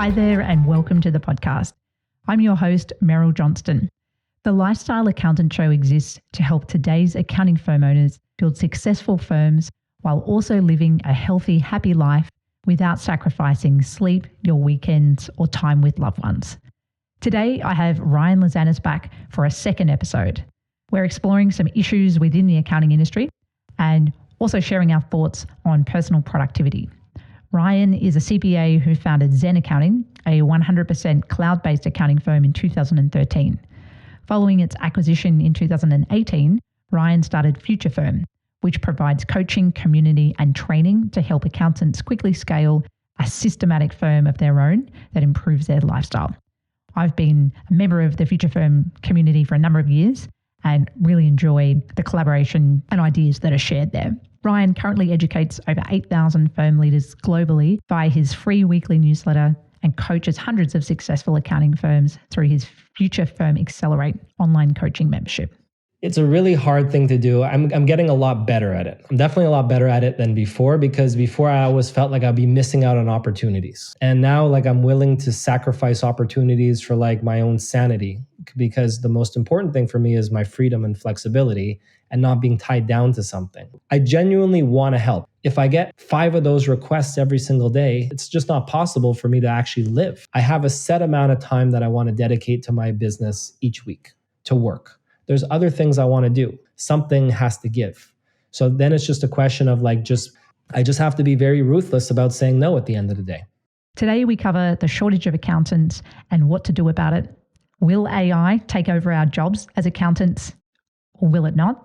Hi there and welcome to the podcast. I'm your host, Meryl Johnston. The Lifestyle Accountant Show exists to help today's accounting firm owners build successful firms while also living a healthy, happy life without sacrificing sleep, your weekends, or time with loved ones. Today, I have Ryan Lazanis back for a second episode. We're exploring some issues within the accounting industry and also sharing our thoughts on personal productivity. Ryan is a CPA who founded Zen Accounting, a 100% cloud-based accounting firm in 2013. Following its acquisition in 2018, Ryan started Future Firm, which provides coaching, community, and training to help accountants quickly scale a systematic firm of their own that improves their lifestyle. I've been a member of the Future Firm community for a number of years and really enjoy the collaboration and ideas that are shared there. Ryan currently educates over 8,000 firm leaders globally via his free weekly newsletter and coaches hundreds of successful accounting firms through his Future Firm Accelerate online coaching membership. It's a really hard thing to do. I'm getting a lot better at it. I'm definitely a lot better at it than before, because before I always felt like I'd be missing out on opportunities. And now I'm willing to sacrifice opportunities for my own sanity, because the most important thing for me is my freedom and flexibility and not being tied down to something. I genuinely want to help. If I get 5 of those requests every single day, it's just not possible for me to actually live. I have a set amount of time that I want to dedicate to my business each week to work. There's other things I want to do. Something has to give. So then it's just a question of I just have to be very ruthless about saying no at the end of the day. Today we cover the shortage of accountants and what to do about it. Will AI take over our jobs as accountants, or will it not?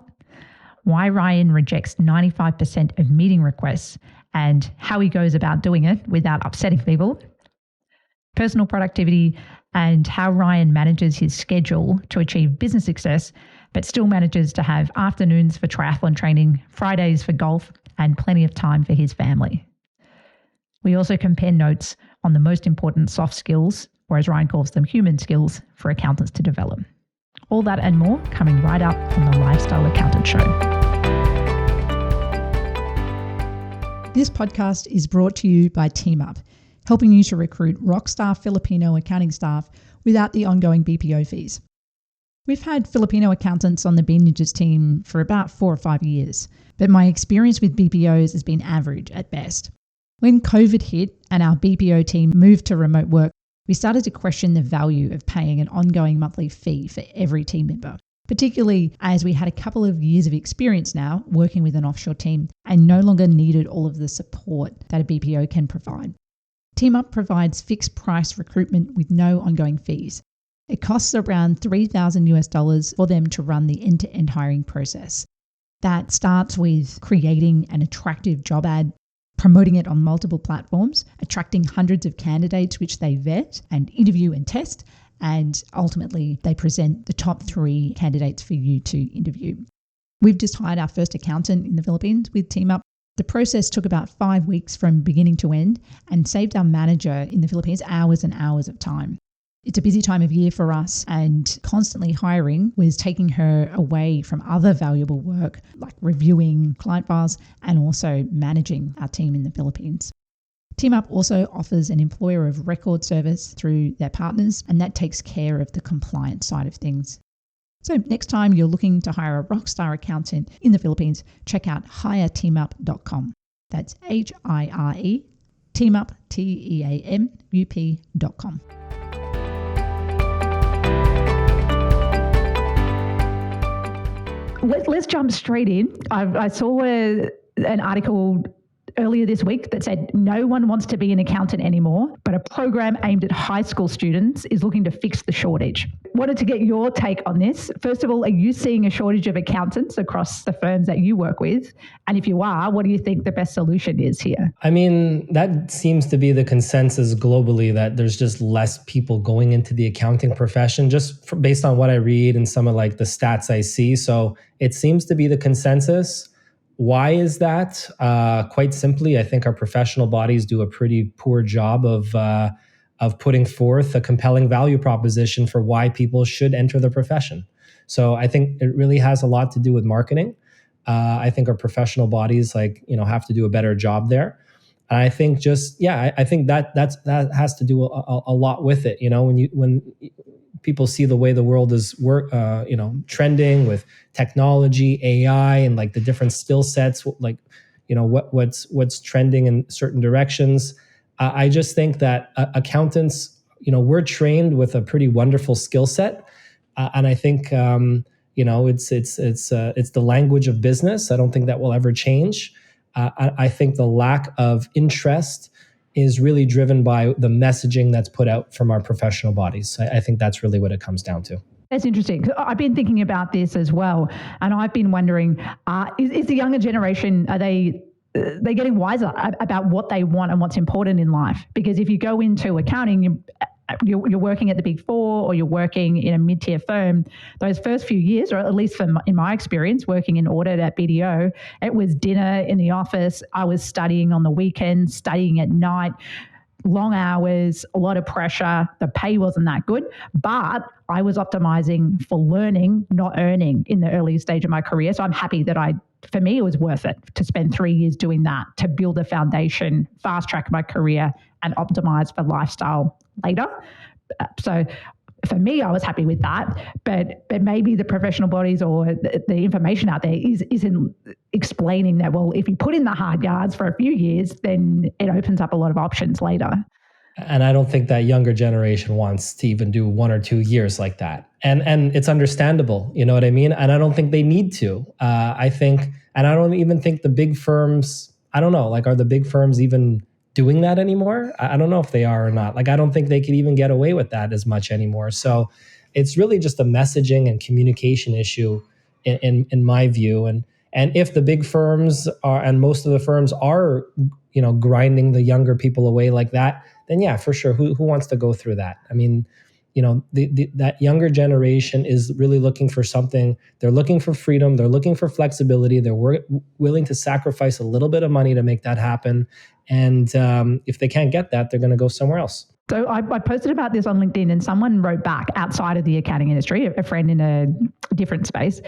Why Ryan rejects 95% of meeting requests and how he goes about doing it without upsetting people. Personal productivity and how Ryan manages his schedule to achieve business success, but still manages to have afternoons for triathlon training, Fridays for golf, and plenty of time for his family. We also compare notes on the most important soft skills, or as Ryan calls them, human skills, for accountants to develop. All that and more coming right up on the Lifestyle Accountant Show. This podcast is brought to you by Teamup, helping you to recruit rockstar Filipino accounting staff without the ongoing BPO fees. We've had Filipino accountants on the Bean Ninjas team for about 4 or 5 years, but my experience with BPOs has been average at best. When COVID hit and our BPO team moved to remote work, we started to question the value of paying an ongoing monthly fee for every team member, particularly as we had a couple of years of experience now working with an offshore team and no longer needed all of the support that a BPO can provide. Teamup provides fixed price recruitment with no ongoing fees. It costs around $3,000 for them to run the end-to-end hiring process. That starts with creating an attractive job ad, promoting it on multiple platforms, attracting hundreds of candidates which they vet and interview and test, and ultimately they present the top 3 candidates for you to interview. We've just hired our first accountant in the Philippines with Teamup. The process took about 5 weeks from beginning to end and saved our manager in the Philippines hours and hours of time. It's a busy time of year for us, and constantly hiring was taking her away from other valuable work like reviewing client files and also managing our team in the Philippines. Teamup also offers an employer of record service through their partners, and that takes care of the compliance side of things. So next time you're looking to hire a rockstar accountant in the Philippines, check out hireteamup.com. That's HIRE, Teamup, TEAMUP.com. Let's jump straight in. I saw an article earlier this week that said no one wants to be an accountant anymore, but a program aimed at high school students is looking to fix the shortage. Wanted to get your take on this. First of all, are you seeing a shortage of accountants across the firms that you work with? And if you are, what do you think the best solution is here? I mean, that seems to be the consensus globally, that there's just less people going into the accounting profession, just based on what I read and some of the stats I see. So it seems to be the consensus. Why is that? Quite simply, I think our professional bodies do a pretty poor job of putting forth a compelling value proposition for why people should enter the profession. So I think it really has a lot to do with marketing. I think our professional bodies have to do a better job there. And I think I think that has to do a lot with it. When people see the way the world is trending with technology, AI, and like the different skill sets, like, what's trending in certain directions. I just think that accountants, we're trained with a pretty wonderful skill set, and I think it's the language of business. I don't think that will ever change. I think the lack of interest is really driven by the messaging that's put out from our professional bodies. I think that's really what it comes down to. That's interesting. I've been thinking about this as well, and I've been wondering: is the younger generation, are they getting wiser about what they want and what's important in life? Because if you go into accounting, you're working at the Big Four or you're working in a mid-tier firm, those first few years, or at least in my experience working in audit at BDO, it was dinner in the office. I was studying on the weekends, studying at night, long hours, a lot of pressure. The pay wasn't that good, but I was optimizing for learning, not earning in the early stage of my career. So I'm happy that for me, it was worth it to spend 3 years doing that, to build a foundation, fast track my career, and optimize for lifestyle later. So for me, I was happy with that, but maybe the professional bodies or the information out there isn't explaining that, well, if you put in the hard yards for a few years, then it opens up a lot of options later. And I don't think that younger generation wants to even do 1 or 2 years like that. And it's understandable, you know what I mean? And I don't think they need to. I don't even think the big firms, I don't know, like, are the big firms even doing that anymore? I don't know if they are or not. Like, I don't think they could even get away with that as much anymore. So it's really just a messaging and communication issue in my view. And if the big firms are, and most of the firms are, grinding the younger people away like that, then yeah, for sure. Who wants to go through that? I mean, that younger generation is really looking for something. They're looking for freedom. They're looking for flexibility. They're willing to sacrifice a little bit of money to make that happen. And if they can't get that, they're going to go somewhere else. So I posted about this on LinkedIn, and someone wrote back outside of the accounting industry, a friend in a different space,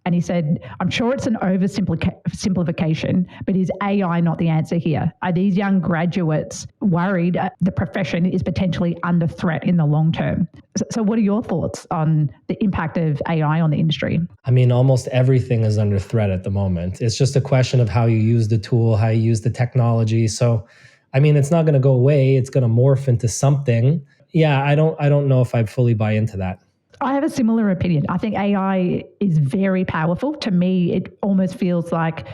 and he said, I'm sure it's an oversimplification, but is AI not the answer here? Are these young graduates worried the profession is potentially under threat in the long term? So what are your thoughts on the impact of AI on the industry? I mean, almost everything is under threat at the moment. It's just a question of how you use the tool, how you use the technology. So, I mean, it's not going to go away. It's going to morph into something. Yeah, I don't know if I fully buy into that. I have a similar opinion. I think AI is very powerful. To me, it almost feels like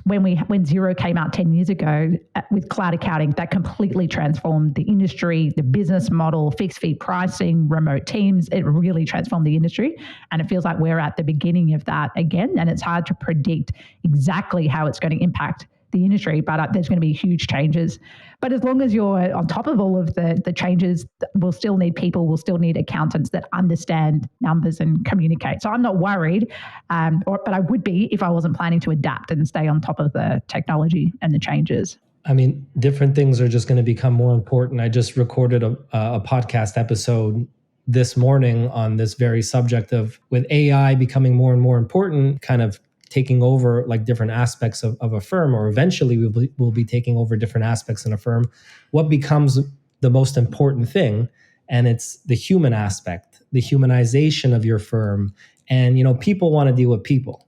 when Xero came out 10 years ago with cloud accounting, that completely transformed the industry, the business model, fixed fee pricing, remote teams. It really transformed the industry. And it feels like we're at the beginning of that again. And it's hard to predict exactly how it's going to impact the industry, but there's going to be huge changes. But as long as you're on top of all of the changes, we'll still need people, we'll still need accountants that understand numbers and communicate. So I'm not worried, but I would be if I wasn't planning to adapt and stay on top of the technology and the changes. I mean, different things are just going to become more important. I just recorded a podcast episode this morning on this very subject of, with AI becoming more and more important, kind of taking over like different aspects of a firm, or eventually we'll be taking over different aspects in a firm. What becomes the most important thing? And it's the human aspect, the humanization of your firm. And, people want to deal with people.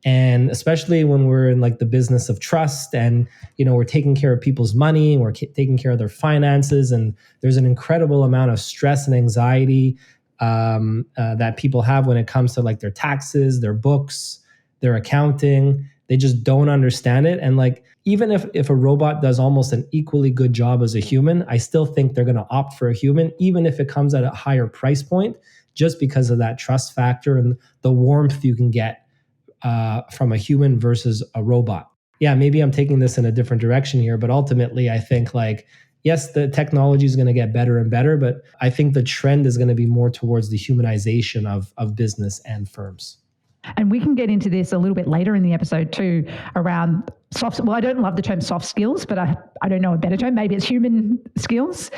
And especially when we're in like the business of trust, and, we're taking care of people's money, we're taking care of their finances. And there's an incredible amount of stress and anxiety that people have when it comes to like their taxes, their books, their accounting. They just don't understand it. And like, even if a robot does almost an equally good job as a human, I still think they're going to opt for a human, even if it comes at a higher price point, just because of that trust factor and the warmth you can get from a human versus a robot. Yeah, maybe I'm taking this in a different direction here, but ultimately I think like, yes, the technology is going to get better and better, but I think the trend is going to be more towards the humanization of business and firms. And we can get into this a little bit later in the episode too, around I don't love the term soft skills, but I don't know a better term. Maybe it's human skills.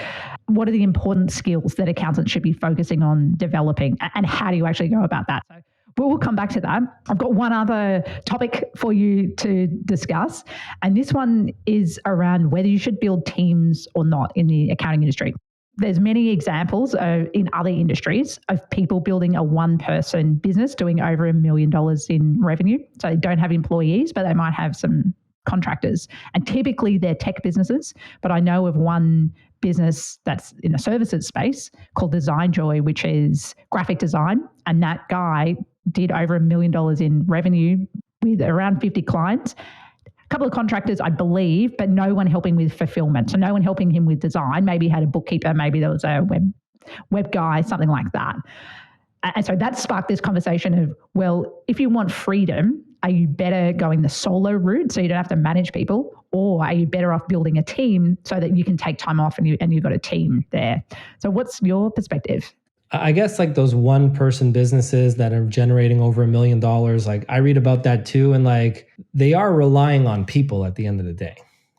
What are the important skills that accountants should be focusing on developing, and how do you actually go about that? So But we'll come back to that. I've got one other topic for you to discuss, and this one is around whether you should build teams or not in the accounting industry. There's many examples in other industries of people building a one-person business doing over $1 million in revenue. So they don't have employees, but they might have some contractors. And typically they're tech businesses, but I know of one business that's in the services space called Design Joy, which is graphic design. And that guy did over $1 million in revenue with around 50 clients. A couple of contractors, I believe, but no one helping with fulfillment. So no one helping him with design. Maybe he had a bookkeeper, maybe there was a web guy, something like that. And so that sparked this conversation of, well, if you want freedom, are you better going the solo route so you don't have to manage people? Or are you better off building a team so that you can take time off and you've got a team there? So what's your perspective? I guess like those one-person businesses that are generating over $1 million, like I read about that too. And like they are relying on people at the end of the day,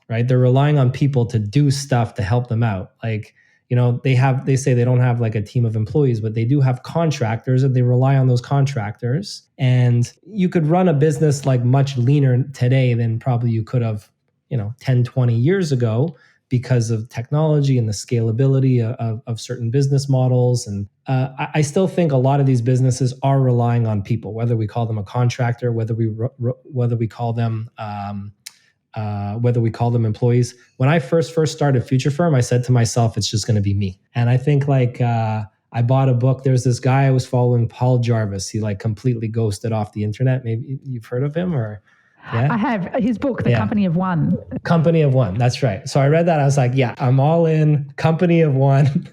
right? They're relying on people to do stuff to help them out. Like, you know, they say they don't have like a team of employees, but they do have contractors and they rely on those contractors. And you could run a business like much leaner today than probably you could have, 10, 20 years ago, because of technology and the scalability of certain business models. And I still think a lot of these businesses are relying on people, whether we call them a contractor, whether we call them employees. When I first started Future Firm, I said to myself, it's just going to be me. And I think like I bought a book. There's this guy I was following, Paul Jarvis. He like completely ghosted off the internet. Maybe you've heard of him or... Yeah. I have his book, The Company of One. Company of One. That's right. So I read that. I was like, yeah, I'm all in. Company of One,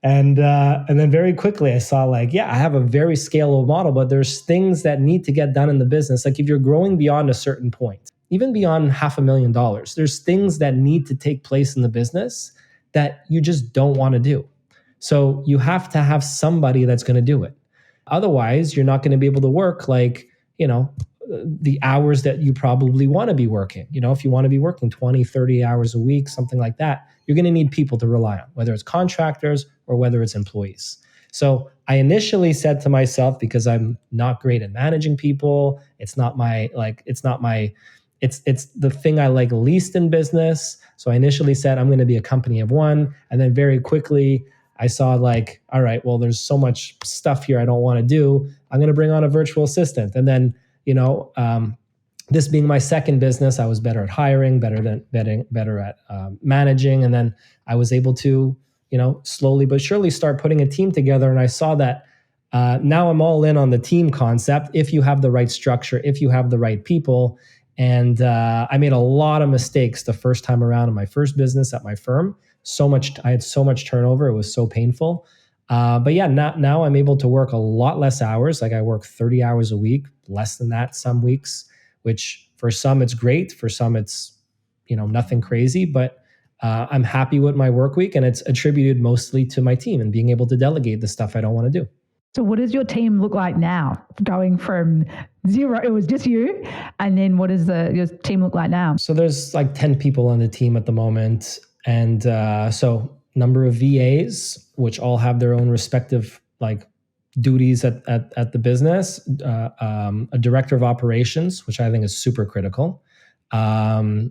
and then very quickly I saw like, yeah, I have a very scalable model, but there's things that need to get done in the business. Like if you're growing beyond a certain point, even beyond $500,000, there's things that need to take place in the business that you just don't want to do. So you have to have somebody that's going to do it. Otherwise, you're not going to be able to work like, the hours that you probably want to be working. If you want to be working 20, 30 hours a week, something like that, you're going to need people to rely on, whether it's contractors or whether it's employees. So I initially said to myself, because I'm not great at managing people, it's the thing I like least in business. So I initially said, I'm going to be a company of one. And then very quickly I saw like, all right, well, there's so much stuff here I don't want to do. I'm going to bring on a virtual assistant. And then this being my second business, I was better at hiring, better at managing. And then I was able to, slowly but surely start putting a team together. And I saw that now I'm all in on the team concept. If you have the right structure, if you have the right people. And I made a lot of mistakes the first time around in my first business at my firm. I had so much turnover. It was so painful. But yeah, now I'm able to work a lot less hours. Like I work 30 hours a week, less than that some weeks, which for some it's great. For some it's, nothing crazy, but I'm happy with my work week, and it's attributed mostly to my team and being able to delegate the stuff I don't want to do. So what does your team look like now? Going from zero, it was just you. And then what does your team look like now? So there's like 10 people on the team at the moment. And so number of VAs, which all have their own respective like duties at the business, a director of operations, which I think is super critical, 2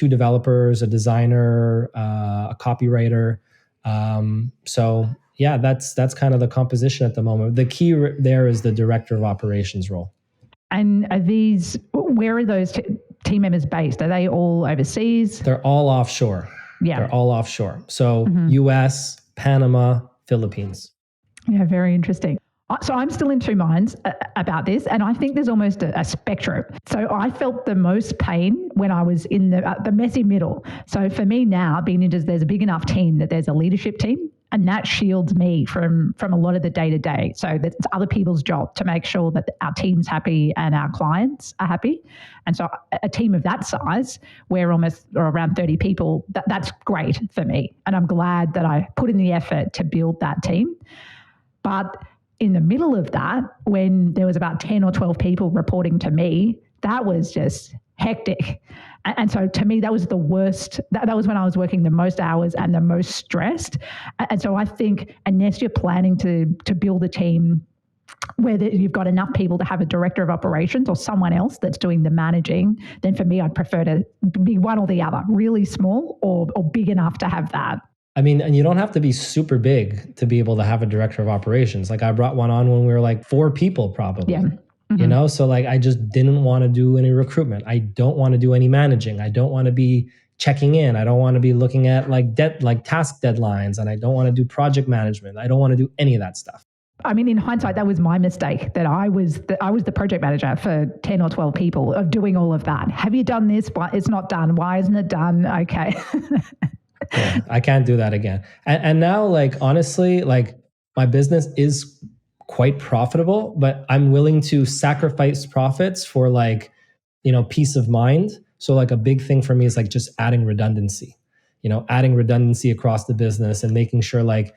developers, a designer, a copywriter. So yeah, that's kind of the composition at the moment. The key there is the director of operations role. And where are those team members based? Are they all overseas? They're all offshore. Yeah. They're all offshore. So US, Panama, Philippines. Yeah, very interesting. So I'm still in two minds about this, and I think there's almost a spectrum. So I felt the most pain when I was in the messy middle. So for me now, being into there's a big enough team that there's a leadership team, and that shields me from a lot of the day-to-day. So it's other people's job to make sure that our team's happy and our clients are happy. And so a team of that size, we're almost or around 30 people, that's great for me. And I'm glad that I put in the effort to build that team. But in the middle of that, when there was about 10 or 12 people reporting to me, that was just hectic. And so to me, that was the worst. That was when I was working the most hours and the most stressed. And so I think unless you're planning to build a team you've got enough people to have a director of operations or someone else that's doing the managing, then for me, I'd prefer to be one or the other, really small or big enough to have that. I mean, and you don't have to be super big to be able to have a director of operations. Like I brought one on when we were like 4 people probably. Yeah. You know, so like I just didn't want to do any recruitment. I don't want to do any managing. I don't want to be checking in. I don't want to be looking at like task deadlines, and I don't want to do project management. I don't want to do any of that stuff. I mean, in hindsight, that was my mistake, that I was the project manager for 10 or 12 people of doing all of that. Have you done this? But it's not done. Why isn't it done? Okay. Yeah, I can't do that again. And now, like, honestly, like my business is quite profitable, but I'm willing to sacrifice profits for like, peace of mind. So like a big thing for me is like just adding redundancy, adding redundancy across the business and making sure like,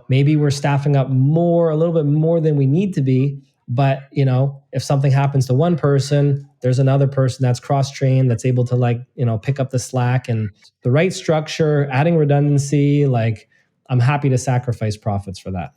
maybe we're staffing up a little bit more than we need to be. But, if something happens to one person, there's another person that's cross-trained that's able to like, pick up the slack, and the right structure, adding redundancy. Like I'm happy to sacrifice profits for that.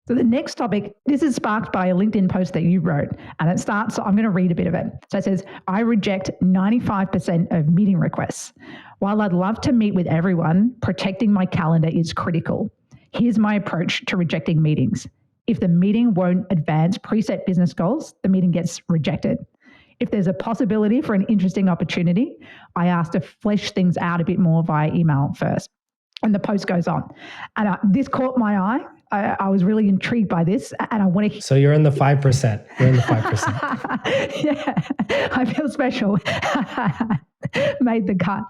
So the next topic, this is sparked by a LinkedIn post that you wrote, and it starts, so I'm going to read a bit of it. So it says, I reject 95% of meeting requests. While I'd love to meet with everyone, protecting my calendar is critical. Here's my approach to rejecting meetings. If the meeting won't advance preset business goals, the meeting gets rejected. If there's a possibility for an interesting opportunity, I ask to flesh things out a bit more via email first. And the post goes on. And this caught my eye. I was really intrigued by this, and I want to... So you're in the 5%. You're in the 5%. Yeah, I feel special. Made the cut.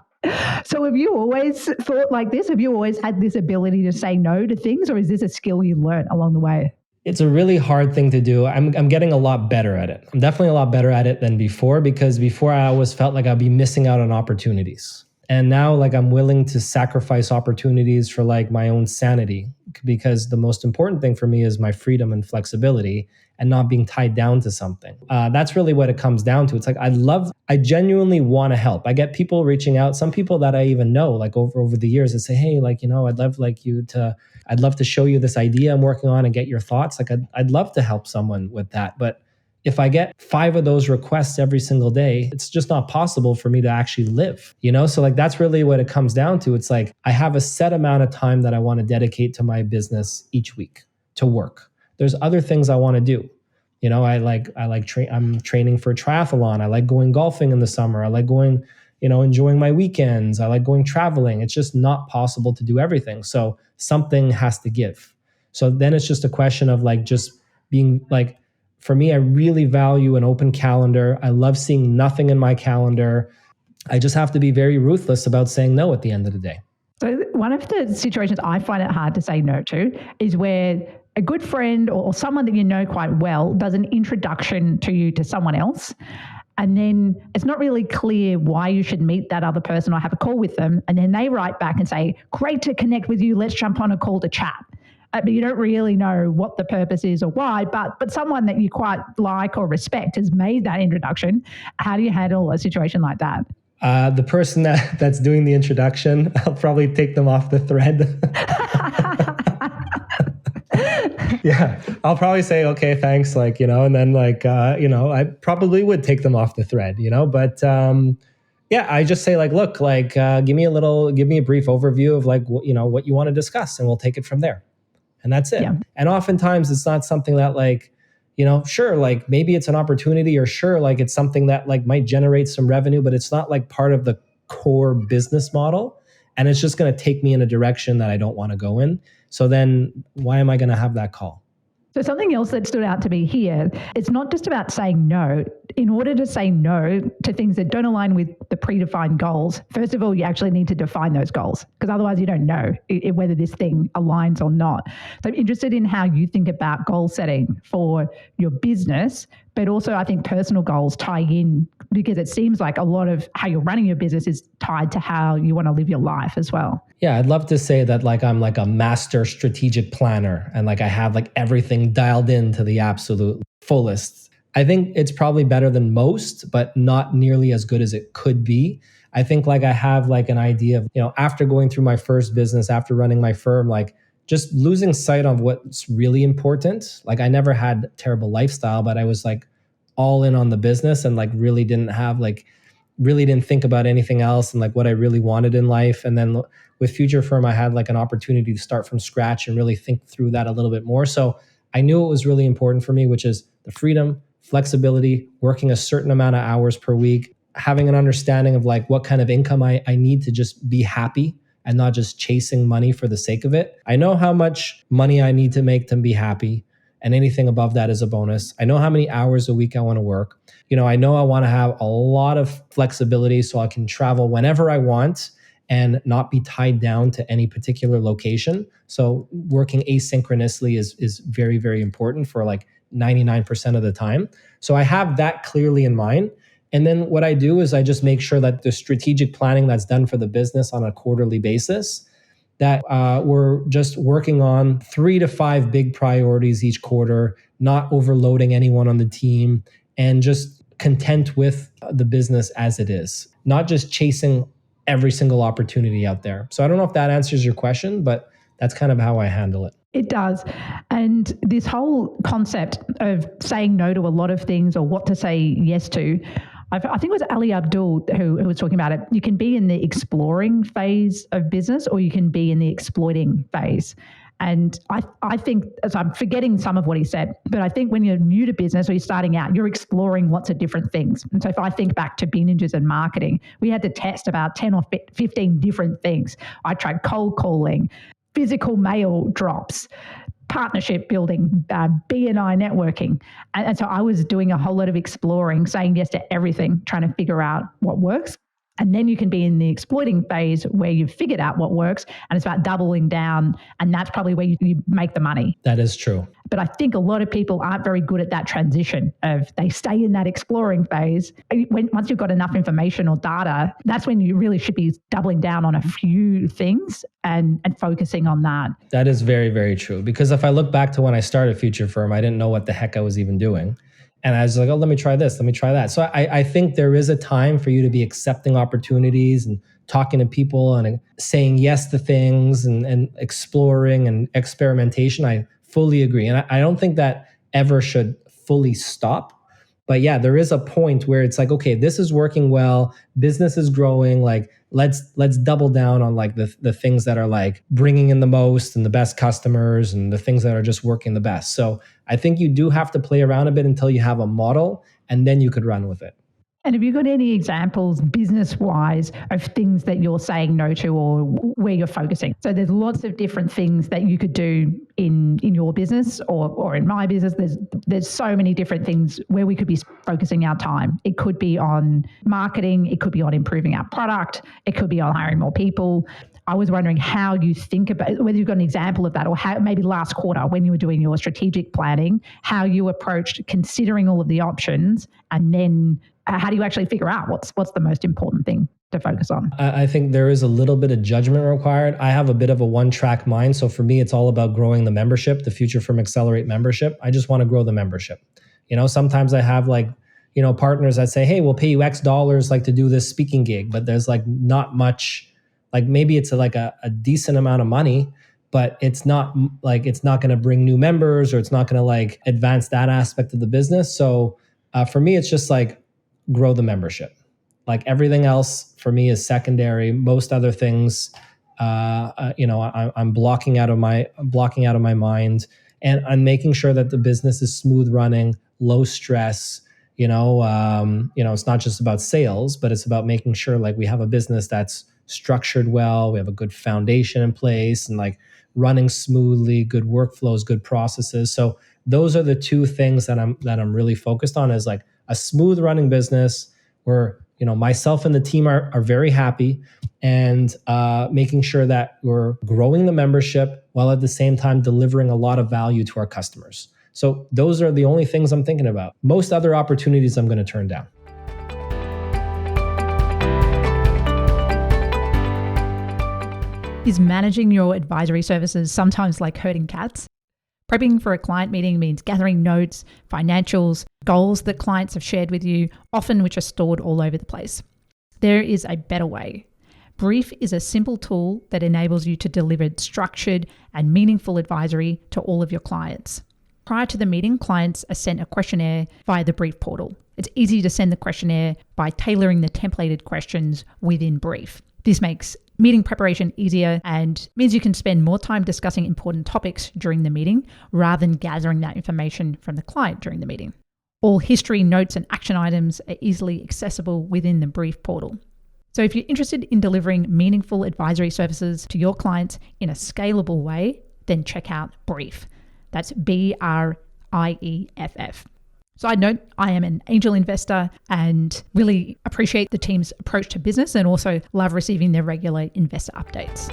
So have you always thought like this? Have you always had this ability to say no to things, or is this a skill you learned along the way? It's a really hard thing to do. I'm getting a lot better at it. I'm definitely a lot better at it than before, because before I always felt like I'd be missing out on opportunities. And now like I'm willing to sacrifice opportunities for like my own sanity, because the most important thing for me is my freedom and flexibility and not being tied down to something. That's really what it comes down to. It's like I genuinely want to help. I get people reaching out, some people that I even know like over the years, and say, hey, like, I'd love to show you this idea I'm working on and get your thoughts. Like I'd love to help someone with that. But if I get 5 of those requests every single day, it's just not possible for me to actually live, So like, that's really what it comes down to. It's like, I have a set amount of time that I want to dedicate to my business each week to work. There's other things I want to do. I'm training for triathlon. I like going golfing in the summer. I like going, enjoying my weekends. I like going traveling. It's just not possible to do everything. So something has to give. So then it's just a question of like, just being like, for me, I really value an open calendar. I love seeing nothing in my calendar. I just have to be very ruthless about saying no at the end of the day. So one of the situations I find it hard to say no to is where a good friend or someone that you know quite well does an introduction to you to someone else. And then it's not really clear why you should meet that other person or have a call with them. And then they write back and say, great to connect with you. Let's jump on a call to chat. But you don't really know what the purpose is or why, but someone that you quite like or respect has made that introduction. How do you handle a situation like that? The person that's doing the introduction, I'll probably take them off the thread. Yeah, I'll probably say, okay, thanks, like, and then like, I probably would take them off the thread, but yeah, I just say like, look, like, give me a brief overview of like, what you want to discuss, and we'll take it from there. And that's it. Yeah. And oftentimes it's not something that like, sure, like maybe it's an opportunity, or sure, like it's something that like might generate some revenue, but it's not like part of the core business model. And it's just going to take me in a direction that I don't want to go in. So then why am I going to have that call? So something else that stood out to me here, it's not just about saying no. In order to say no to things that don't align with the predefined goals, first of all, you actually need to define those goals, because otherwise you don't know whether this thing aligns or not. So I'm interested in how you think about goal setting for your business, but also I think personal goals tie in, because it seems like a lot of how you're running your business is tied to how you want to live your life as well. Yeah, I'd love to say that like I'm like a master strategic planner and like I have like everything dialed in to the absolute fullest. I think it's probably better than most, but not nearly as good as it could be. I think like I have like an idea of, after going through my first business, after running my firm, like just losing sight of what's really important. Like I never had a terrible lifestyle, but I was like all in on the business and like really didn't think about anything else and like what I really wanted in life. And then with Future Firm, I had like an opportunity to start from scratch and really think through that a little bit more. So I knew it was really important for me, which is the freedom, flexibility, working a certain amount of hours per week, having an understanding of like what kind of income I need to just be happy and not just chasing money for the sake of it. I know how much money I need to make to be happy, and anything above that is a bonus. I know how many hours a week I want to work. I know I want to have a lot of flexibility so I can travel whenever I want and not be tied down to any particular location. So working asynchronously is very, very important for like 99% of the time. So I have that clearly in mind. And then what I do is I just make sure that the strategic planning that's done for the business on a quarterly basis, that we're just working on 3 to 5 big priorities each quarter, not overloading anyone on the team, and just content with the business as it is, not just chasing every single opportunity out there. So I don't know if that answers your question, but that's kind of how I handle it. It does. And this whole concept of saying no to a lot of things or what to say yes to, I think it was Ali Abdul who was talking about it. You can be in the exploring phase of business or you can be in the exploiting phase. And I think, as I'm forgetting some of what he said, but I think when you're new to business or you're starting out, you're exploring lots of different things. And so if I think back to B Ninjas and marketing, we had to test about 10 or 15 different things. I tried cold calling, physical mail drops, partnership building, B&I networking. And so I was doing a whole lot of exploring, saying yes to everything, trying to figure out what works. And then you can be in the exploiting phase where you've figured out what works and it's about doubling down. And that's probably where you make the money. That is true. But I think a lot of people aren't very good at that transition of they stay in that exploring phase. Once you've got enough information or data, that's when you really should be doubling down on a few things and focusing on that. That is very, very true. Because if I look back to when I started Future Firm, I didn't know what the heck I was even doing. And I was like, oh, let me try this, let me try that. So I think there is a time for you to be accepting opportunities and talking to people and saying yes to things and exploring and experimentation. I fully agree. And I don't think that ever should fully stop. But yeah, there is a point where it's like, okay, this is working well, business is growing, like let's double down on like the things that are like bringing in the most and the best customers and the things that are just working the best. So I think you do have to play around a bit until you have a model and then you could run with it. And have you got any examples business-wise of things that you're saying no to or where you're focusing? So there's lots of different things that you could do in your business or in my business. There's so many different things where we could be focusing our time. It could be on marketing. It could be on improving our product. It could be on hiring more people. I was wondering how you think about whether you've got an example of that or how maybe last quarter when you were doing your strategic planning, how you approached considering all of the options and then how do you actually figure out what's the most important thing to focus on? I think there is a little bit of judgment required. I have a bit of a one-track mind. So for me, it's all about growing the membership, the Future Firm Accelerate membership. I just want to grow the membership. Sometimes I have partners that say, hey, we'll pay you X dollars like to do this speaking gig, but there's like not much, like maybe it's like a decent amount of money, but it's not going to bring new members or it's not going to like advance that aspect of the business. So for me, it's just like, grow the membership. Like everything else for me is secondary. Most other things, I'm blocking out of my mind, and I'm making sure that the business is smooth running, low stress. It's not just about sales, but it's about making sure like we have a business that's structured well, we have a good foundation in place, and like running smoothly, good workflows, good processes. So those are the two things that I'm really focused on, is like a smooth running business where, myself and the team are very happy, and making sure that we're growing the membership while at the same time delivering a lot of value to our customers. So those are the only things I'm thinking about. Most other opportunities I'm going to turn down. Is managing your advisory services sometimes like herding cats? Prepping for a client meeting means gathering notes, financials, goals that clients have shared with you, often which are stored all over the place. There is a better way. Brieff is a simple tool that enables you to deliver structured and meaningful advisory to all of your clients. Prior to the meeting, clients are sent a questionnaire via the Brieff portal. It's easy to send the questionnaire by tailoring the templated questions within Brieff. This makes meeting preparation easier and means you can spend more time discussing important topics during the meeting rather than gathering that information from the client during the meeting. All history, notes, and action items are easily accessible within the Brieff portal. So if you're interested in delivering meaningful advisory services to your clients in a scalable way, then check out Brieff. That's Brieff. Side note, I am an angel investor and really appreciate the team's approach to business and also love receiving their regular investor updates.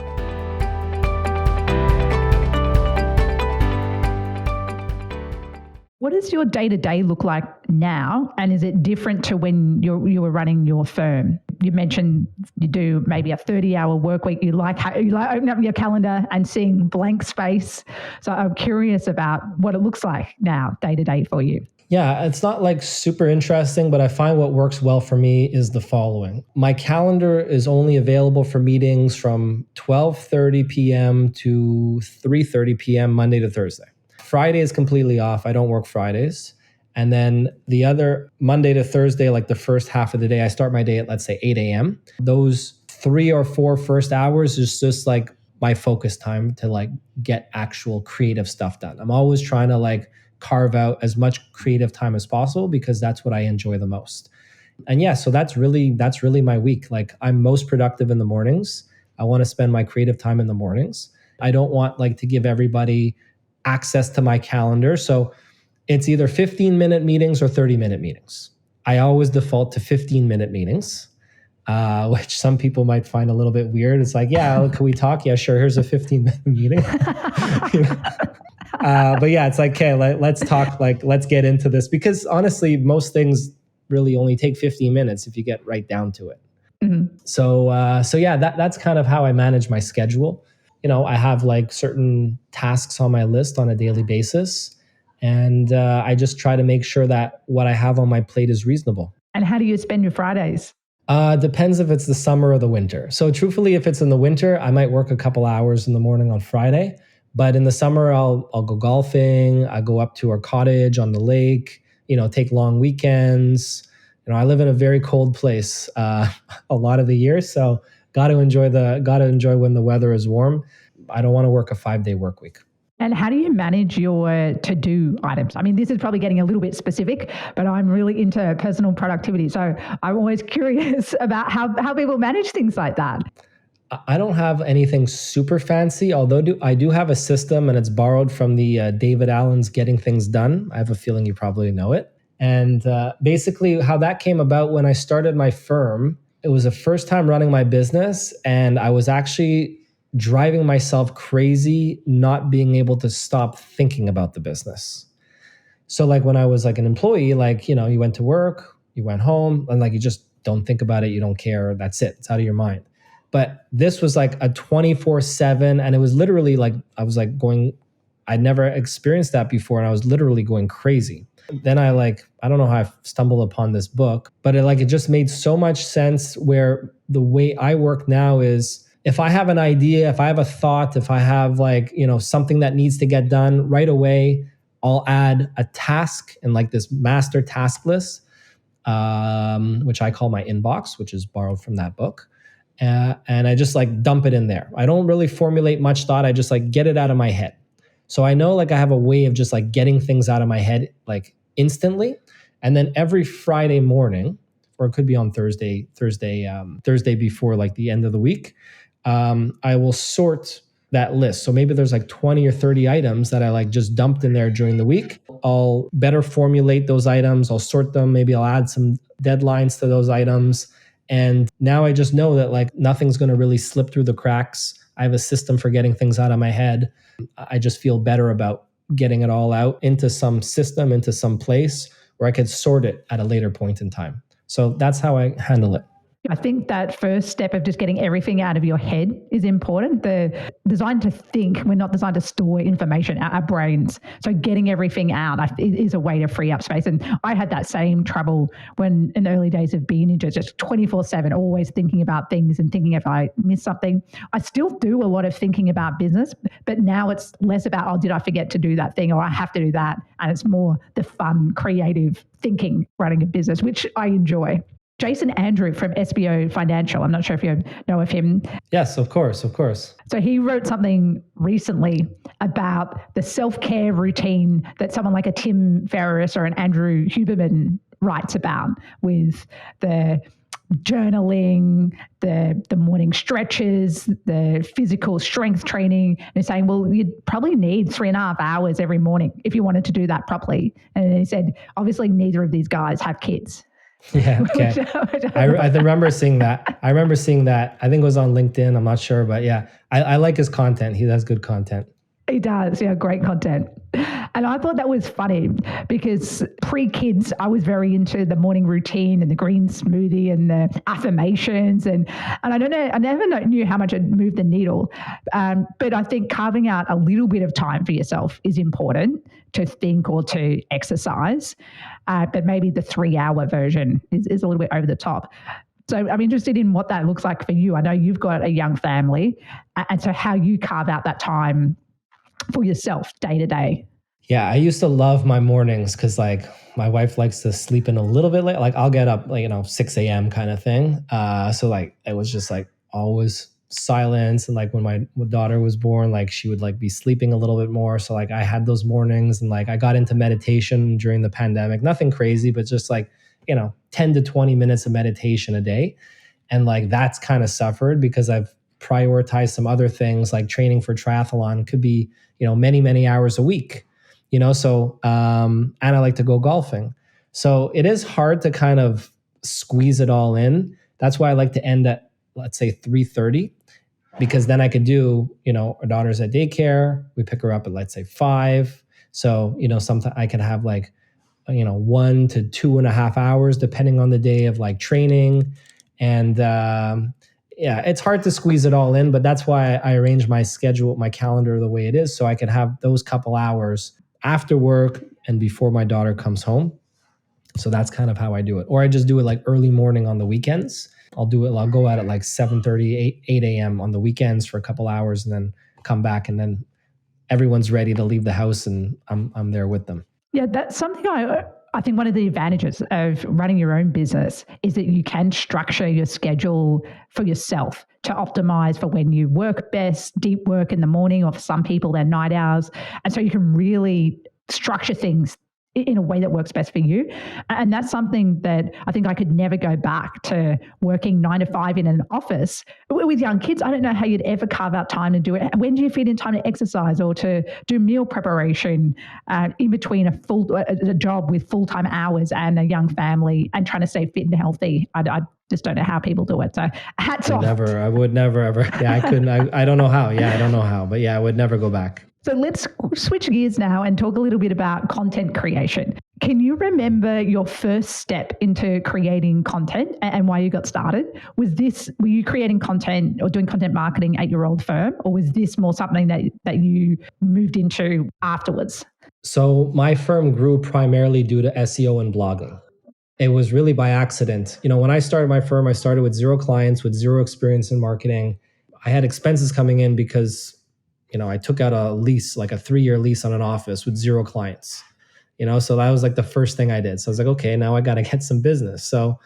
What does your day-to-day look like now? And is it different to when you were running your firm? You mentioned you do maybe a 30-hour work week. You like opening up your calendar and seeing blank space. So I'm curious about what it looks like now, day-to-day for you. Yeah, it's not like super interesting, but I find what works well for me is the following. My calendar is only available for meetings from 12:30 p.m. to 3:30 p.m. Monday to Thursday. Friday is completely off. I don't work Fridays. And then the other Monday to Thursday, like the first half of the day, I start my day at, let's say, 8 a.m. Those 3 or 4 first hours is just like my focus time to like get actual creative stuff done. I'm always trying to like carve out as much creative time as possible because that's what I enjoy the most. And yeah, so that's really my week. Like I'm most productive in the mornings. I want to spend my creative time in the mornings. I don't want like to give everybody access to my calendar. So it's either 15-minute meetings or 30-minute meetings. I always default to 15-minute meetings, which some people might find a little bit weird. It's like, yeah, can we talk? Yeah, sure. Here's a 15-minute meeting. But yeah, it's like, okay, let's talk. Like, let's get into this because honestly, most things really only take 15 minutes if you get right down to it. Mm-hmm. So yeah, that's kind of how I manage my schedule. You know, I have like certain tasks on my list on a daily basis. And I just try to make sure that what I have on my plate is reasonable. And how do you spend your Fridays? Depends if it's the summer or the winter. So truthfully, if it's in the winter, I might work a couple hours in the morning on Friday. But in the summer, I'll go golfing. I go up to our cottage on the lake, take long weekends. I live in a very cold place a lot of the year. So got to enjoy when the weather is warm. I don't want to work a 5-day work week. And how do you manage your to-do items? I mean, this is probably getting a little bit specific, but I'm really into personal productivity. So I'm always curious about how people manage things like that. I don't have anything super fancy, although I do have a system, and it's borrowed from the David Allen's Getting Things Done. I have a feeling you probably know it. And basically how that came about when I started my firm, it was the first time running my business, and I was actually driving myself crazy, not being able to stop thinking about the business. So like when I was like an employee, like, you went to work, you went home, and like you just don't think about it, you don't care, that's it, it's out of your mind. But this was like a 24/7, and it was literally like, I was like I'd never experienced that before, and I was literally going crazy. Then I don't know how I stumbled upon this book, but it just made so much sense where the way I work now is, if I have an idea, if I have a thought, if I have something that needs to get done right away, I'll add a task in like this master task list, which I call my inbox, which is borrowed from that book. And I just like dump it in there. I don't really formulate much thought. I just like get it out of my head. So I know like I have a way of just like getting things out of my head like instantly. And then every Friday morning, or it could be on Thursday before like the end of the week, I will sort that list. So maybe there's like 20 or 30 items that I like just dumped in there during the week. I'll better formulate those items. I'll sort them. Maybe I'll add some deadlines to those items. And now I just know that like nothing's going to really slip through the cracks. I have a system for getting things out of my head. I just feel better about getting it all out into some system, into some place where I could sort it at a later point in time. So that's how I handle it. I think that first step of just getting everything out of your head is important. The designed to think, we're not designed to store information, our brains. So getting everything out is a way to free up space. And I had that same trouble when in the early days of being into just 24/7, always thinking about things and thinking if I miss something. I still do a lot of thinking about business, but now it's less about, oh, did I forget to do that thing or I have to do that? And it's more the fun, creative thinking running a business, which I enjoy. Jason Andrew from SBO Financial, I'm not sure if you know of him. Yes, of course. So he wrote something recently about the self-care routine that someone like a Tim Ferriss or an Andrew Huberman writes about, with the journaling, the morning stretches, the physical strength training. And he's saying, well, you'd probably need 3.5 hours every morning if you wanted to do that properly. And he said, obviously neither of these guys have kids. Yeah, okay. I remember seeing that. I think it was on LinkedIn. I'm not sure, but yeah, I like his content. He has good content. He does, yeah, great content. And I thought that was funny because pre-kids, I was very into the morning routine and the green smoothie and the affirmations. And I don't know, I never knew how much it moved the needle. But I think carving out a little bit of time for yourself is important to think or to exercise. But maybe the 3-hour version is a little bit over the top. So I'm interested in what that looks like for you. I know you've got a young family, and so how you carve out that time for yourself day to day. Yeah, I used to love my mornings because like my wife likes to sleep in a little bit late. Like I'll get up like, 6 a.m. kind of thing. So like it was just like always silence. And like when my daughter was born, like she would like be sleeping a little bit more. So like I had those mornings, and like I got into meditation during the pandemic. Nothing crazy, but just like, 10 to 20 minutes of meditation a day. And like that's kind of suffered because I've prioritized some other things like training for triathlon. Could be, many, many hours a week, so, and I like to go golfing. So it is hard to kind of squeeze it all in. That's why I like to end at, let's say 3:30, because then I could do, our daughter's at daycare. We pick her up at, let's say 5. So, sometimes I can have like, 1 to 2.5 hours, depending on the day of like training. And, yeah, it's hard to squeeze it all in, but that's why I arrange my schedule, my calendar the way it is, so I can have those couple hours after work and before my daughter comes home. So that's kind of how I do it. Or I just do it like early morning on the weekends. I'll go at it like 7:30, 8 a.m. on the weekends for a couple hours, and then come back, and then everyone's ready to leave the house, and I'm there with them. Yeah, that's something I think one of the advantages of running your own business is that you can structure your schedule for yourself to optimize for when you work best, deep work in the morning, or for some people, their night hours. And so you can really structure things in a way that works best for you. And that's something that I think I could never go back to, working 9 to 5 in an office with young kids. I don't know how you'd ever carve out time to do it. When do you fit in time to exercise or to do meal preparation in between a job with full-time hours and a young family and trying to stay fit and healthy? I just don't know how people do it. So hats off. I would never ever. Yeah, I couldn't. I don't know how. Yeah, I don't know how. But yeah, I would never go back. So let's switch gears now and talk a little bit about content creation. Can you remember your first step into creating content and why you got started? Were you creating content or doing content marketing at your old firm, or was this more something that you moved into afterwards? So my firm grew primarily due to SEO and blogging. It was really by accident. When I started my firm, I started with 0 clients, with 0 experience in marketing. I had expenses coming in because I took out a lease, like a 3-year lease on an office with 0 clients, so that was like the first thing I did. So I was like, okay, now I got to get some business. So,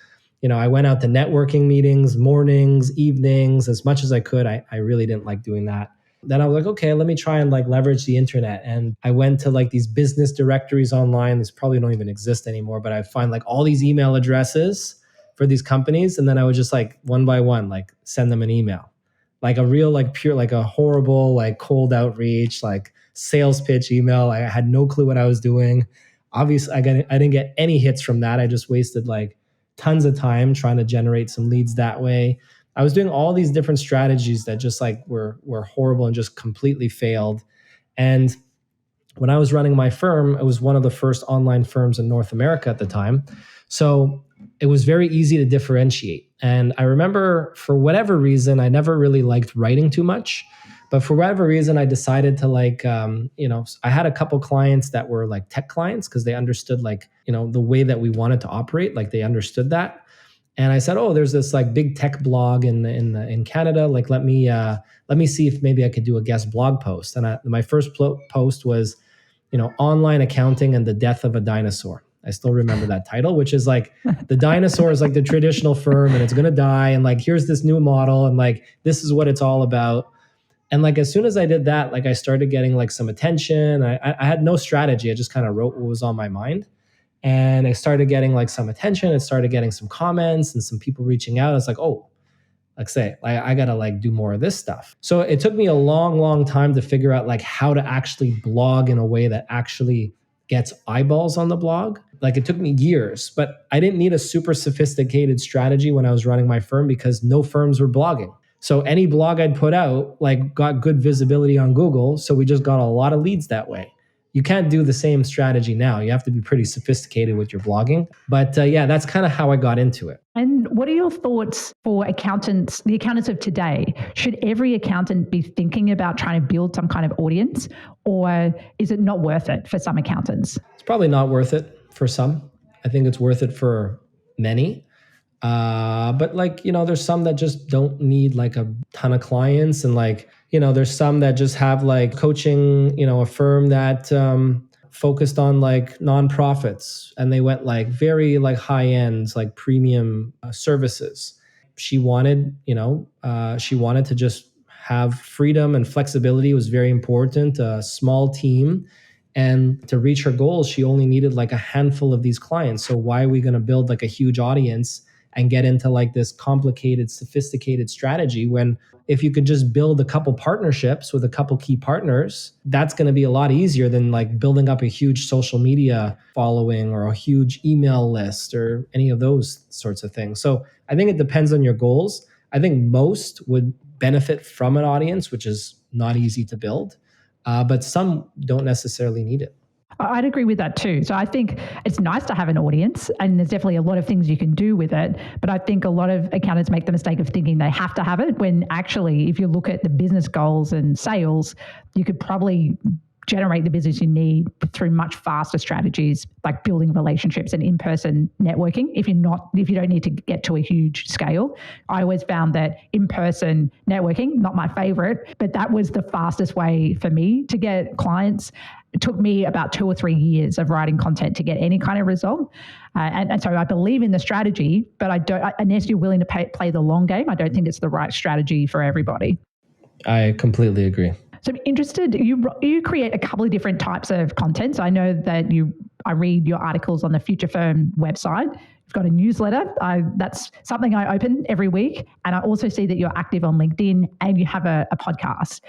I went out to networking meetings, mornings, evenings, as much as I could. I really didn't like doing that. Then I was like, okay, let me try and like leverage the internet. And I went to like these business directories online. These probably don't even exist anymore, but I find like all these email addresses for these companies. And then I would just like one by one, like send them an email. Like a real, like pure, like a horrible, like cold outreach, like sales pitch email. I had no clue what I was doing. Obviously, I didn't get any hits from that. I just wasted like tons of time trying to generate some leads that way. I was doing all these different strategies that just like were horrible and just completely failed. And when I was running my firm, it was one of the first online firms in North America at the time. So it was very easy to differentiate. And I remember for whatever reason, I never really liked writing too much. But for whatever reason, I decided to I had a couple clients that were like tech clients because they understood the way that we wanted to operate, like they understood that. And I said, oh, there's this like big tech blog in Canada. Like, let me see if maybe I could do a guest blog post. And my first post was, online accounting and the death of a dinosaur. I still remember that title, which is like the dinosaur is like the traditional firm and it's going to die. And like, here's this new model. And like, this is what it's all about. And like, as soon as I did that, like I started getting like some attention. I had no strategy. I just kind of wrote what was on my mind. And I started getting like some attention. I started getting some comments and some people reaching out. I was like, oh, I got to like do more of this stuff. So it took me a long, long time to figure out like how to actually blog in a way that actually gets eyeballs on the blog. Like it took me years, but I didn't need a super sophisticated strategy when I was running my firm because no firms were blogging. So any blog I'd put out like got good visibility on Google. So we just got a lot of leads that way. You can't do the same strategy now. You have to be pretty sophisticated with your blogging. But that's kind of how I got into it. And what are your thoughts for accountants, the accountants of today? Should every accountant be thinking about trying to build some kind of audience, or is it not worth it for some accountants? It's probably not worth it for some. I think it's worth it for many. But there's some that just don't need like a ton of clients. And there's some that just have like coaching, a firm that focused on like nonprofits and they went like very like high end, like premium services. She wanted to just have freedom and flexibility was very important, a small team. And to reach her goals, she only needed like a handful of these clients. So why are we going to build like a huge audience and get into like this complicated, sophisticated strategy when if you could just build a couple partnerships with a couple key partners, that's going to be a lot easier than like building up a huge social media following or a huge email list or any of those sorts of things. So I think it depends on your goals. I think most would benefit from an audience, which is not easy to build, but some don't necessarily need it. I'd agree with that too. So I think it's nice to have an audience and there's definitely a lot of things you can do with it. But I think a lot of accountants make the mistake of thinking they have to have it when actually, if you look at the business goals and sales, you could probably generate the business you need through much faster strategies like building relationships and in-person networking if you don't need to get to a huge scale. I always found that in-person networking, not my favorite, but that was the fastest way for me to get clients. It took me about 2 or 3 years of writing content to get any kind of result. And so I believe in the strategy, but I don't, unless you're willing to play the long game, I don't think it's the right strategy for everybody. I completely agree. So I'm interested, you create a couple of different types of content. So I know that I read your articles on the Future Firm website. You've got a newsletter. That's something I open every week. And I also see that you're active on LinkedIn and you have a podcast.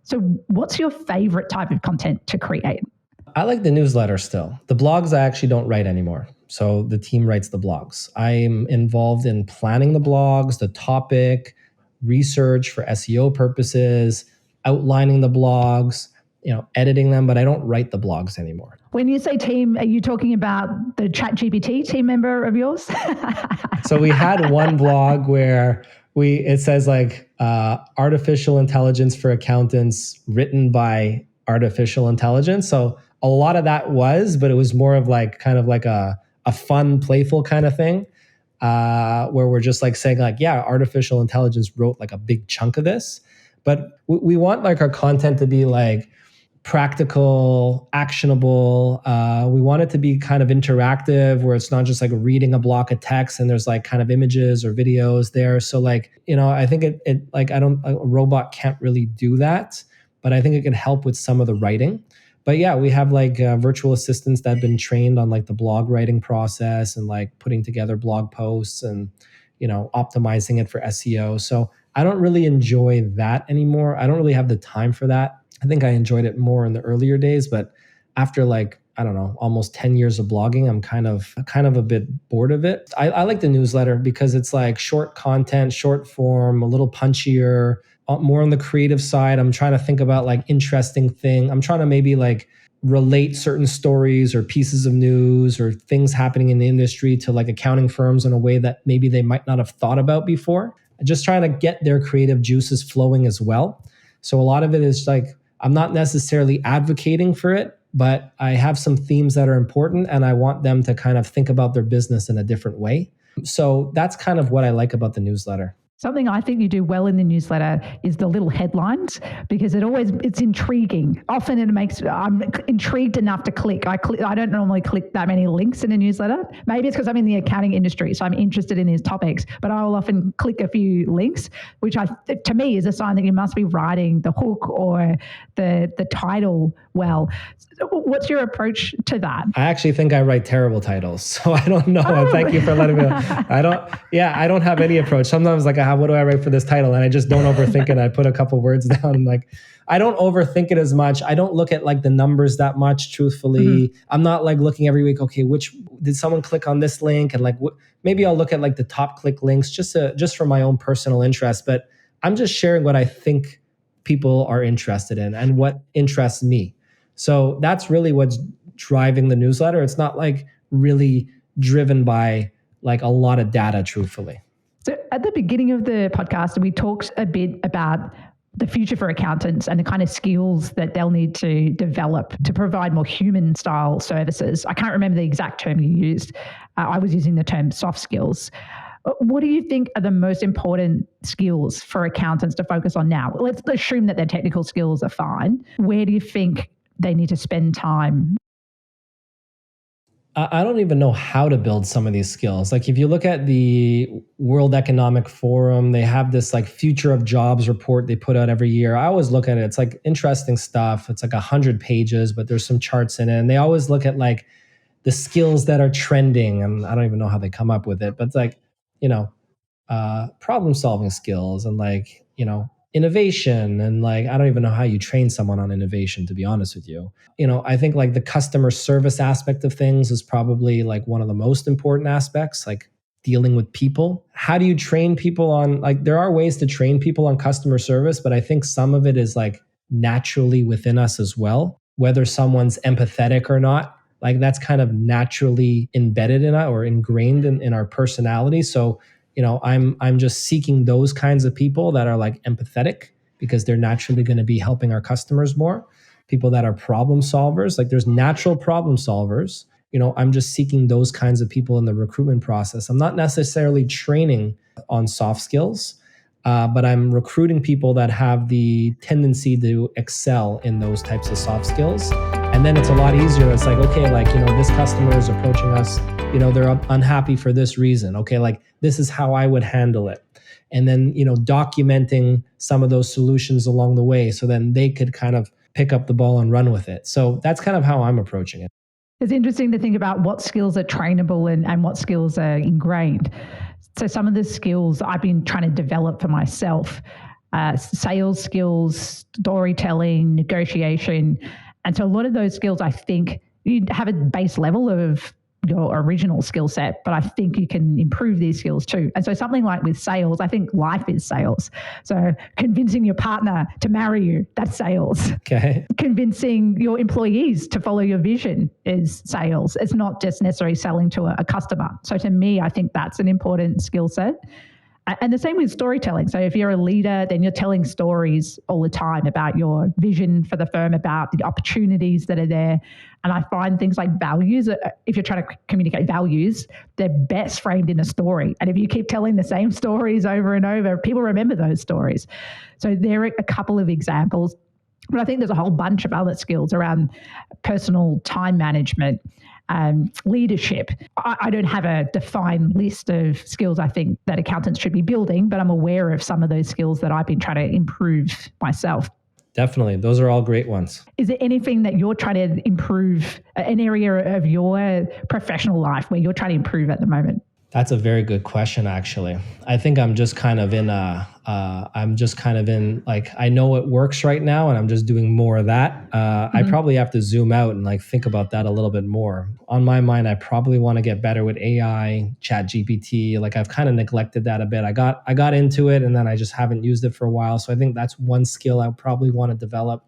So what's your favorite type of content to create? I like the newsletter still. The blogs I actually don't write anymore. So the team writes the blogs. I'm involved in planning the blogs, the topic, research for SEO purposes, outlining the blogs, editing them, but I don't write the blogs anymore. When you say team, are you talking about the ChatGPT team member of yours? So we had one blog where it says like artificial intelligence for accountants written by artificial intelligence. So a lot of that but it was more of like kind of like a fun, playful kind of thing where we're just like saying like, yeah, artificial intelligence wrote like a big chunk of this. But we want like our content to be like practical, actionable. We want it to be kind of interactive where it's not just like reading a block of text and there's like kind of images or videos there. So like, I think a robot can't really do that, but I think it can help with some of the writing. But yeah, we have like virtual assistants that have been trained on like the blog writing process and like putting together blog posts and, optimizing it for SEO. So I don't really enjoy that anymore. I don't really have the time for that. I think I enjoyed it more in the earlier days, but after like, I don't know, almost 10 years of blogging, I'm kind of a bit bored of it. I like the newsletter because it's like short content, short form, a little punchier, more on the creative side. I'm trying to think about like interesting thing. I'm trying to maybe like relate certain stories or pieces of news or things happening in the industry to like accounting firms in a way that maybe they might not have thought about before. Just trying to get their creative juices flowing as well. So a lot of it is like, I'm not necessarily advocating for it, but I have some themes that are important and I want them to kind of think about their business in a different way. So that's kind of what I like about the newsletter. Something I think you do well in the newsletter is the little headlines, because it's intriguing. Often I'm intrigued enough to click. I don't normally click that many links in a newsletter. Maybe it's because I'm in the accounting industry, so I'm interested in these topics, but I'll often click a few links, which to me is a sign that you must be writing the hook or the title well. What's your approach to that? I actually think I write terrible titles, so I don't know. Oh. Thank you for letting me know. I don't have any approach. Sometimes like what do I write for this title? And I just don't overthink it. I put a couple words down and like, I don't overthink it as much. I don't look at like the numbers that much, truthfully. Mm-hmm. I'm not like looking every week, okay, did someone click on this link? And like, maybe I'll look at like the top click links just for my own personal interest. But I'm just sharing what I think people are interested in and what interests me. So that's really what's driving the newsletter. It's not like really driven by like a lot of data, truthfully. So at the beginning of the podcast, we talked a bit about the future for accountants and the kind of skills that they'll need to develop to provide more human style services. I can't remember the exact term you used. I was using the term soft skills. What do you think are the most important skills for accountants to focus on now? Let's assume that their technical skills are fine. Where do you think they need to spend time? I don't even know how to build some of these skills. Like if you look at the World Economic Forum, they have this like future of jobs report they put out every year. I always look at it. It's like interesting stuff. It's like 100 pages, but there's some charts in it. And they always look at like the skills that are trending. And I don't even know how they come up with it, but it's like, problem solving skills and like, innovation. And like, I don't even know how you train someone on innovation, to be honest with you. I think like the customer service aspect of things is probably like one of the most important aspects, like dealing with people. How do you train people on, like, there are ways to train people on customer service, but I think some of it is like naturally within us as well, whether someone's empathetic or not. Like that's kind of naturally embedded in us or ingrained in our personality. So I'm just seeking those kinds of people that are like empathetic because they're naturally going to be helping our customers more. People that are problem solvers, like there's natural problem solvers. I'm just seeking those kinds of people in the recruitment process. I'm not necessarily training on soft skills, but I'm recruiting people that have the tendency to excel in those types of soft skills. And then it's a lot easier. It's like, okay, like, this customer is approaching us, they're unhappy for this reason. Okay, like this is how I would handle it. And then, documenting some of those solutions along the way so then they could kind of pick up the ball and run with it. So that's kind of how I'm approaching it. It's interesting to think about what skills are trainable and what skills are ingrained. So some of the skills I've been trying to develop for myself, sales skills, storytelling, negotiation. And so a lot of those skills, I think you have a base level of your original skill set, but I think you can improve these skills too. And so something like with sales, I think life is sales. So convincing your partner to marry you, that's sales. Okay. Convincing your employees to follow your vision is sales. It's not just necessarily selling to a customer. So to me, I think that's an important skill set. And the same with storytelling. So if you're a leader, then you're telling stories all the time about your vision for the firm, about the opportunities that are there. And I find things like values, if you're trying to communicate values, they're best framed in a story. And if you keep telling the same stories over and over, people remember those stories. So there are a couple of examples. But I think there's a whole bunch of other skills around personal time management, leadership. I don't have a defined list of skills I think that accountants should be building, but I'm aware of some of those skills that I've been trying to improve myself. Definitely. Those are all great ones. Is there anything that you're trying to improve, an area of your professional life where you're trying to improve at the moment? That's a very good question, actually. I think I'm just kind of in like, I know it works right now and I'm just doing more of that. I probably have to zoom out and like think about that a little bit more. On my mind, I probably want to get better with AI, ChatGPT. Like I've kind of neglected that a bit. I got into it and then I just haven't used it for a while. So I think that's one skill I probably want to develop.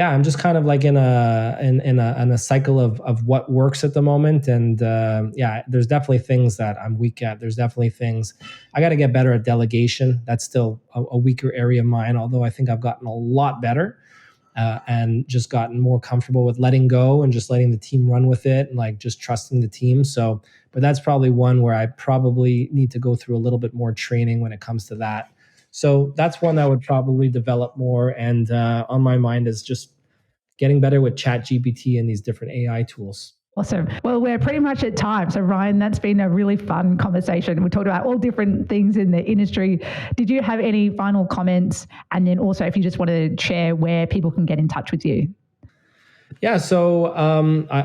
I'm just kind of like in a cycle of what works at the moment. And there's definitely things that I'm weak at. There's definitely things I got to get better at. Delegation, that's still a weaker area of mine, although I think I've gotten a lot better. And just gotten more comfortable with letting go and just letting the team run with it and like just trusting the team. So, but that's probably one where I probably need to go through a little bit more training when it comes to that. So that's one that would probably develop more. And on my mind is just getting better with Chat GPT and these different AI tools. Awesome. Well, we're pretty much at time. So Ryan, that's been a really fun conversation. We talked about all different things in the industry. Did you have any final comments? And then also if you just want to share where people can get in touch with you. Yeah, so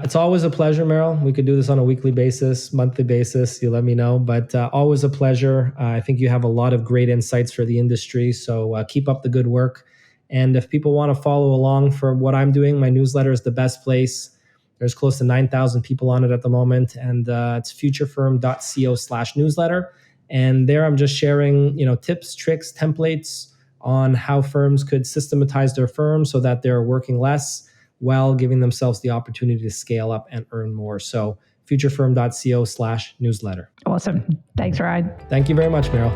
it's always a pleasure, Meryl. We could do this on a weekly basis, monthly basis. You let me know, but always a pleasure. I think you have a lot of great insights for the industry. So keep up the good work. And if people want to follow along for what I'm doing, my newsletter is the best place. There's close to 9,000 people on it at the moment, and it's futurefirm.co/newsletter. And there I'm just sharing, tips, tricks, templates on how firms could systematize their firm so that they're working less while giving themselves the opportunity to scale up and earn more. So futurefirm.co/newsletter. Awesome. Thanks, Ryan. Thank you very much, Meryl.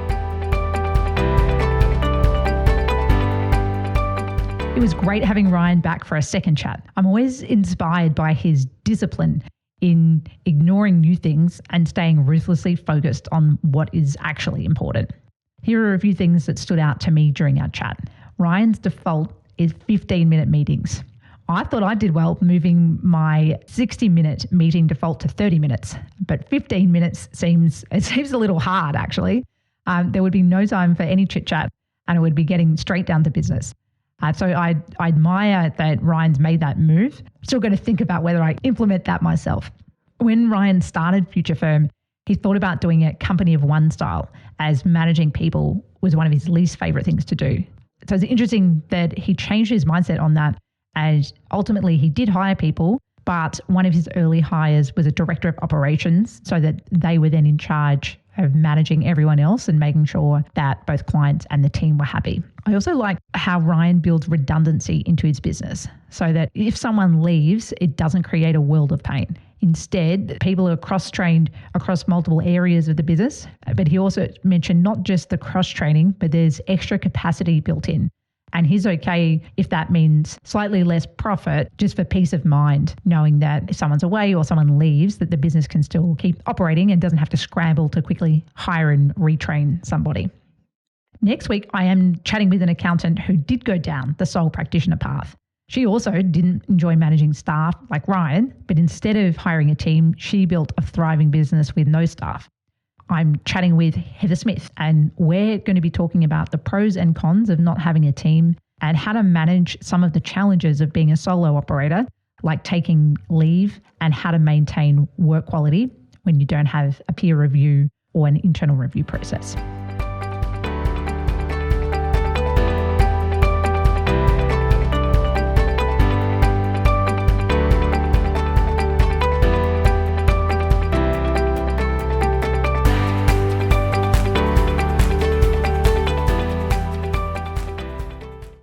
It was great having Ryan back for a second chat. I'm always inspired by his discipline in ignoring new things and staying ruthlessly focused on what is actually important. Here are a few things that stood out to me during our chat. Ryan's default is 15-minute meetings. I thought I did well moving my 60-minute meeting default to 30 minutes, but 15 minutes seems a little hard, actually. There would be no time for any chit-chat, and it would be getting straight down to business. So I admire that Ryan's made that move. Still going to think about whether I implement that myself. When Ryan started Future Firm, he thought about doing a company of one style, as managing people was one of his least favorite things to do. So it's interesting that he changed his mindset on that, as ultimately he did hire people, but one of his early hires was a director of operations so that they were then in charge of managing everyone else and making sure that both clients and the team were happy. I also like how Ryan builds redundancy into his business so that if someone leaves, it doesn't create a world of pain. Instead, people are cross-trained across multiple areas of the business. But he also mentioned not just the cross-training, but there's extra capacity built in. And he's okay if that means slightly less profit, just for peace of mind, knowing that if someone's away or someone leaves, that the business can still keep operating and doesn't have to scramble to quickly hire and retrain somebody. Next week, I am chatting with an accountant who did go down the sole practitioner path. She also didn't enjoy managing staff like Ryan, but instead of hiring a team, she built a thriving business with no staff. I'm chatting with Heather Smith, and we're going to be talking about the pros and cons of not having a team and how to manage some of the challenges of being a solo operator, like taking leave, and how to maintain work quality when you don't have a peer review or an internal review process.